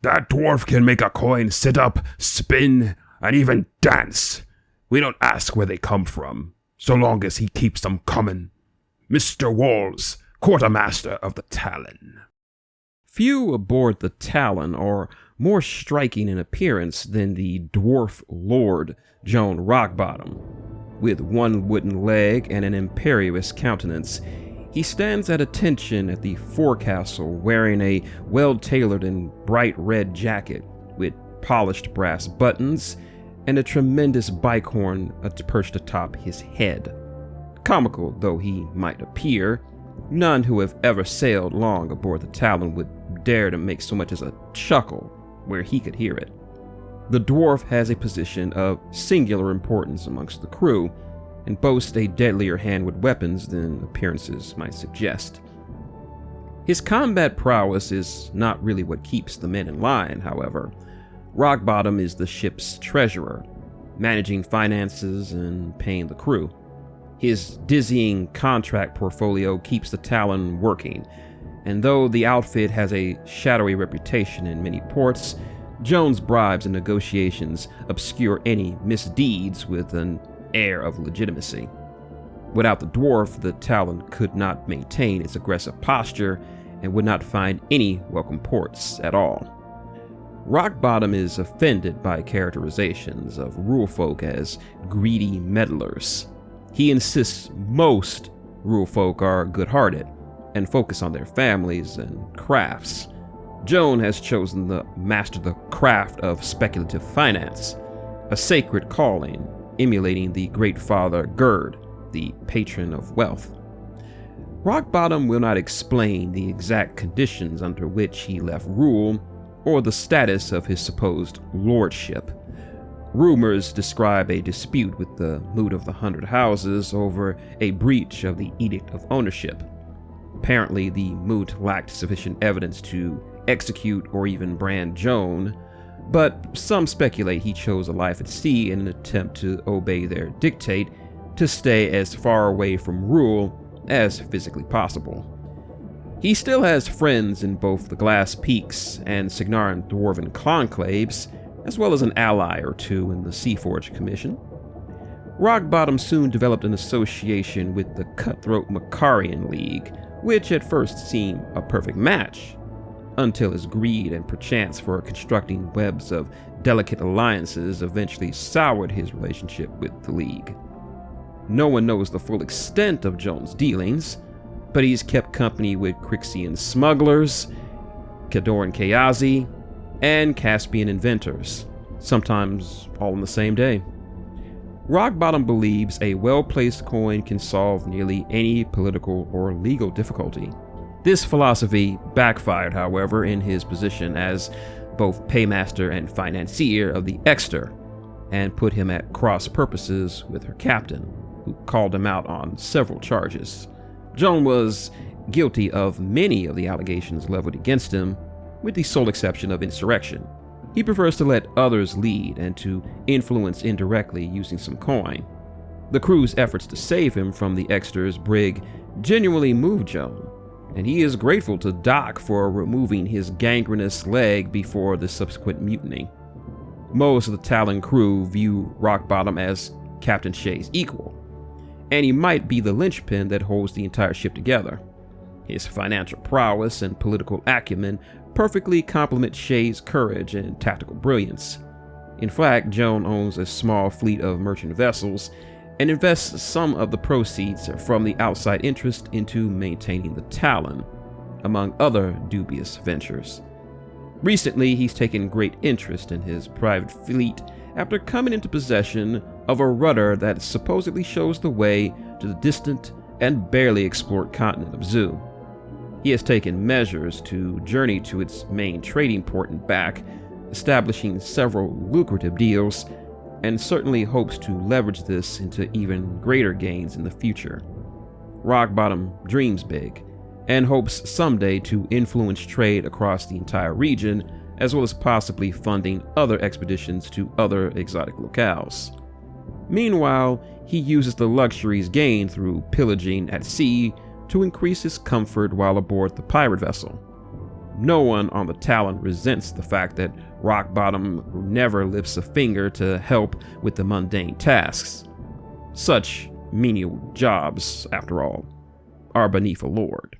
That dwarf can make a coin sit up, spin, and even dance. We don't ask where they come from, so long as he keeps them coming. Mr. Walls, quartermaster of the Talion. Few aboard the Talion are more striking in appearance than the dwarf lord, Joln Rockbottom. With one wooden leg and an imperious countenance, he stands at attention at the forecastle wearing a well-tailored and bright red jacket with polished brass buttons and a tremendous bicorn perched atop his head. Comical though he might appear, none who have ever sailed long aboard the Talion would dare to make so much as a chuckle where he could hear it. The dwarf has a position of singular importance amongst the crew, and boasts a deadlier hand with weapons than appearances might suggest. His combat prowess is not really what keeps the men in line, however. Rockbottom is the ship's treasurer, managing finances and paying the crew. His dizzying contract portfolio keeps the Talion working, and though the outfit has a shadowy reputation in many ports, Jones' bribes and negotiations obscure any misdeeds with an air of legitimacy. Without the dwarf, the Talion could not maintain its aggressive posture and would not find any welcome ports at all. Rockbottom is offended by characterizations of rule folk as greedy meddlers. He insists most rule folk are good-hearted and focus on their families and crafts. Joln has chosen to master the craft of speculative finance, a sacred calling, emulating the great father Gerd, the patron of wealth. Rockbottom will not explain the exact conditions under which he left rule or the status of his supposed lordship. Rumors describe a dispute with the Moot of the 100 Houses over a breach of the Edict of Ownership. Apparently, the Moot lacked sufficient evidence to execute or even brand Joln, but some speculate he chose a life at sea in an attempt to obey their dictate to stay as far away from rule as physically possible. He still has friends in both the Glass Peaks and Signarin Dwarven conclaves, as well as an ally or two in the Seaforge Commission. Rockbottom soon developed an association with the cutthroat Makarian League, which at first seemed a perfect match, until his greed and perchance for constructing webs of delicate alliances eventually soured his relationship with the League. No one knows the full extent of Joln's dealings, but he's kept company with Crixian smugglers, Kadoran Kayazi, and Caspian inventors, sometimes all on the same day. Rockbottom believes a well-placed coin can solve nearly any political or legal difficulty. This philosophy backfired, however, in his position as both paymaster and financier of the Exeter, and put him at cross purposes with her captain, who called him out on several charges. Joln was guilty of many of the allegations leveled against him, with the sole exception of insurrection. He prefers to let others lead and to influence indirectly using some coin. The crew's efforts to save him from the Exeter's brig genuinely moved Joln, and he is grateful to Doc for removing his gangrenous leg before the subsequent mutiny. Most of the Talion crew view Rockbottom as Captain Shay's equal, and he might be the linchpin that holds the entire ship together. His financial prowess and political acumen perfectly complement Shay's courage and tactical brilliance. In fact, Joln owns a small fleet of merchant vessels and invests some of the proceeds from the outside interest into maintaining the Talion, among other dubious ventures. Recently, he's taken great interest in his private fleet after coming into possession of a rudder that supposedly shows the way to the distant and barely explored continent of Zu. He has taken measures to journey to its main trading port and back, establishing several lucrative deals, and certainly hopes to leverage this into even greater gains in the future. Rockbottom dreams big, and hopes someday to influence trade across the entire region, as well as possibly funding other expeditions to other exotic locales. Meanwhile, he uses the luxuries gained through pillaging at sea to increase his comfort while aboard the pirate vessel. no one on the Talion resents the fact that Rockbottom never lifts a finger to help with the mundane tasks. Such menial jobs, after all, are beneath a lord.